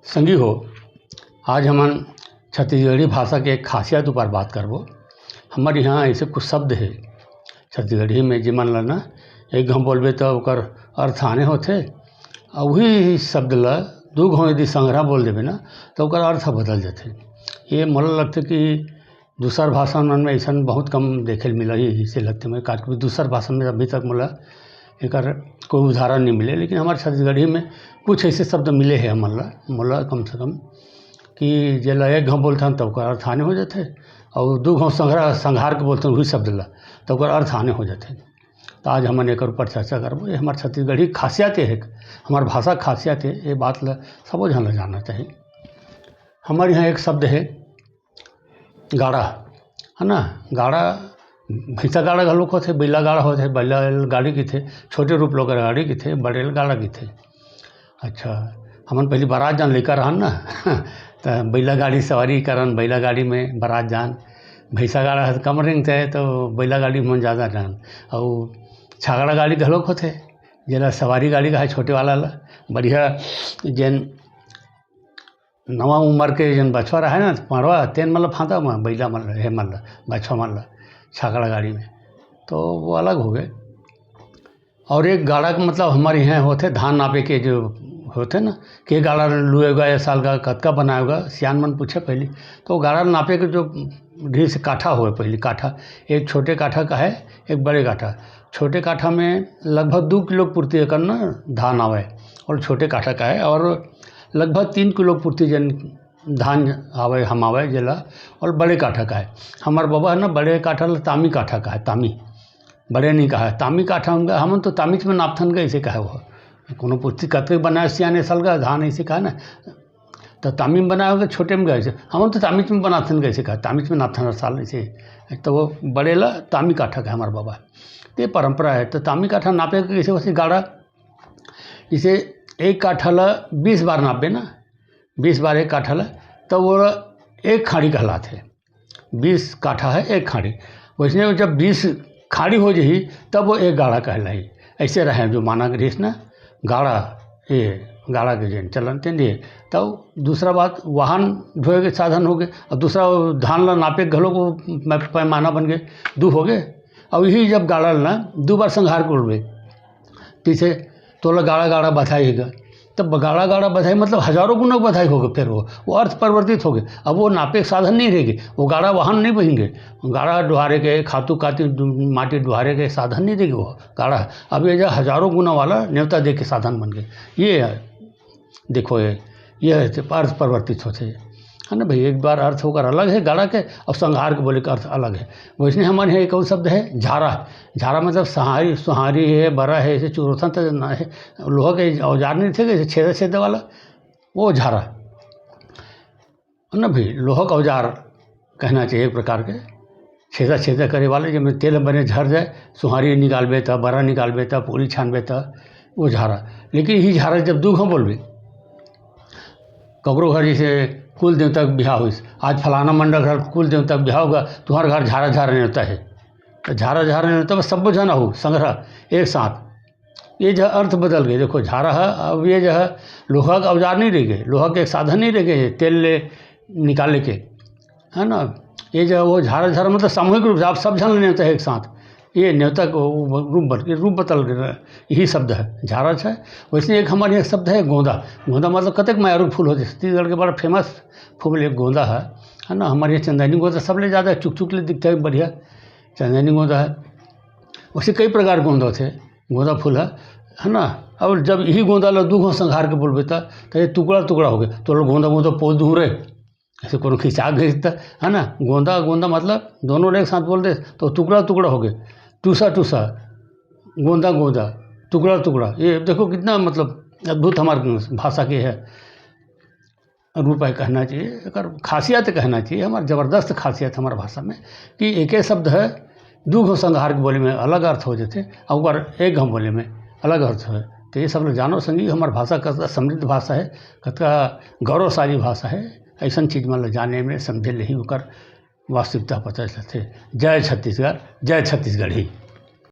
संगी हो, आज हमन छत्तीसगढ़ी भाषा के एक खासियत ऊपर बात करबो। हमारे यहाँ ऐसे कुछ शब्द है छत्तीसगढ़ी में जेमन ल ना एक घाव बोलबे तो ओकर अर्थ आने होथे और वही शब्द ल दू घाव यदि संघरा बोल देबे ना तो ओकर अर्थ बदल जाथे। ये मोला लगथे कि दूसर भाषा मन में ऐसा बहुत कम देखे ल मिला ही से लगथे। मैं काट दूसर भाषा में अभी तक मोला एकर कोई उदाहरण नहीं मिले, लेकिन हमारे छत्तीसगढ़ी में कुछ ऐसे शब्द मिले हैं मोला कम से कम कि जेला एक घाव बोलथन तो ओकर अर्थ आने हो जाथे और दू घाव संघार के बोलथन वही शब्द ला तो ओकर अर्थ आने हो जाथे। तो आज हमन एकर ऊपर चर्चा करबो। ये हमार छत्तीसगढ़ी खासियत है, हमार भाषा खासियत है, ये बात ला सबो झन ला जानना चाहिए। हमारे यहाँ एक शब्द है गाड़ा, है ना। गाड़ा भैंसा गाड़ा घलोक होथे, बैला गाड़ा होथे, बैला गाड़ी की थे, छोटे रूप लोग गाड़ी की थे, बड़े गाड़ा की थे। अच्छा, हमन पहले बारात जान लेकर रहन ना तो बैला गाड़ी सवारी करन, बैला गाड़ी में बारात जान। भैंसा गाड़ा कम रेंग थे तो बैला गाड़ी में ज़्यादा जान। और छागड़ा गाड़ी घलोक होथे जेला सवारी गाड़ी कहा छोटे वाला ला। बढ़िया जेन नवा उम्र के जन बछवा रहा है ना पड़वा तेन मतलब फांदा में बैला मन हे मन बछवा मन ला छागड़ा गाड़ी में, तो वो अलग हो गए। और एक गाड़ा का मतलब हमारे यहाँ होते धान नापे के जो होते ना कि गाड़ा लुएगा या साल का कतका बनाएगा, सियान मन पूछे पहले तो गाड़ा नापे के जो ढेर से काठा हुए पहले काठा, एक छोटे काठा का है एक बड़े काठा। छोटे काठा में लगभग 2 किलो पूर्ति करना धान आवे और छोटे काठा का है, और लगभग 3 किलो पूर्ति जन धान आवे हम आवे जेला, और बड़े काठा का है। हमार बाबा है ना बड़े काठा ला तामी काठा का है, तामी बड़े नहीं कहा है, तामी काठा होंगे। हम तो तामीच में नापथन का ऐसे कहा वो कोनो पुस्ती कतके बनाए सियाने साल का धान ऐसे कहा ना तो तामी में बनाए होगा, छोटे में गए हम तो तामीच में बनाथन कैसे कहा, तामीच में नापथन साल ऐसे। तो वो बड़े ला तामी काठा का हमारे बाबा, ये परंपरा है। तो तामी काठा नापे कैसे वैसे गाड़ा जैसे एक काठा ला 20 बार नापे ना, 20 बार एक काठा ला तो वो एक खाड़ी कहलाते। 20 काठा है एक खाड़ी, वैसे जब 20 खाड़ी हो जाही तब वो एक गाड़ा कहलाई। ऐसे रहे जो माना ग्रीस ना गाड़ा, ये गाड़ा के जन चलन तेन दिए। तब दूसरा बात वाहन ढोए के साधन हो गए, और दूसरा धान ला नापे घलों को पैमाना बन गए, 2 हो गए। और यही जब गाड़ा ना 2 बार संघार कर उड़बे पीछे तो गाड़ा गाड़ा बधाईगा, तब गाड़ा गाड़ा बधाई मतलब हजारों गुना बधाई हो गए। फिर वो अर्थ परिवर्तित हो गए। अब वो नापे के साधन नहीं रहेगी, वो गाड़ा वाहन नहीं बहेंगे, गाड़ा डुहारे के खातू काती माटी डुहारे के साधन नहीं देगी वो गाड़ा। अब ये जो हजारों गुना वाला न्योता दे के साधन बन गए। ये देखो ये अर्थ परिवर्तित होते है ना भाई। एक बार अर्थ होकर अलग है गाड़ा के, और संहार के बोले का अर्थ अलग है। वैसे हमारे यहाँ एक और शब्द है झारा। झारा मतलब सहारी सुहारी है, बड़ा है, ऐसे चुरोथन तो ना है, लोहा के औजार नहीं थे जैसे छेदे छेदे वाला, वो झारा है ना भाई। लोहा का औजार कहना चाहिए एक प्रकार के, छेदा छेदा करे वाले जब तेल बने झर जाए, सुहारी निकालबे था, बड़ा निकालबे था, पूरी छानबे था, वो झारा। लेकिन यही झारा जब 2 घाव बोलबे ककरो घर जैसे कुल देवता का बिहाव हुई, आज फलाना मंडल घर कुल देवता का बिहाव होगा, तुम्हारे घर झारा झारा नहीं होता है, तो झारा झारा नहीं होता बस सब जना हो संग्रह एक साथ। ये जो अर्थ बदल गए, देखो झारा है अब ये जो है लोहा का औजार नहीं रह गए, लोहा के एक साधन नहीं रह गए तेल ले निकाले के, है ना। ये जो वो झारा झारा मतलब सामूहिक रूप से आप सब जन लेते हैं एक साथ, ये न्योता को रूप बदल गया, यही शब्द है झारा है। वैसे एक हमारे यहाँ शब्द है गोंदा। गोंदा मतलब कतक मायारू फूल होते, छत्तीसगढ़ के बड़ा फेमस फूल एक गोंदा है ना। हमारे यहाँ चंदनी गोंदा सब ले ज़्यादा चुक चुक ले दिखता है, बढ़िया चंदनी गोंदा है। वैसे कई प्रकार के गोंदा थे, गोंदा फूल है ना। और जब यही गोंदा ला 2 घाव संघार के बोलबे तो ये टुकड़ा टुकड़ा हो गए, तो गोंदा गोंदा पोल दूर है ऐसे कोनो खिंचा खींचता है ना। गोंदा गोंदा मतलब दोनों एक साथ बोल दे तो टुकड़ा टुकड़ा हो गए, टूसा टूसा, गोंदा गोंदा, टुकड़ा टुकड़ा। ये देखो कितना मतलब अद्भुत हमारी भाषा के है रूप है, कहना चाहिए अगर खासियत कहना चाहिए। हमारी ज़बरदस्त खासियत हमारे भाषा में कि एक ही शब्द है 2 घाव संघार के बोले में अलग अर्थ हो जाते, और 1 घाव बोले में अलग अर्थ है। तो ये सब लोग जानो संगी हमारी भाषा का समृद्ध भाषा है, कतका गौरवशाली भाषा है। ऐसा चीज़ मतलब जाने में समझे नहीं होकर वास्तविकता पता चलते। जय छत्तीसगढ़, जय छत्तीसगढ़ी।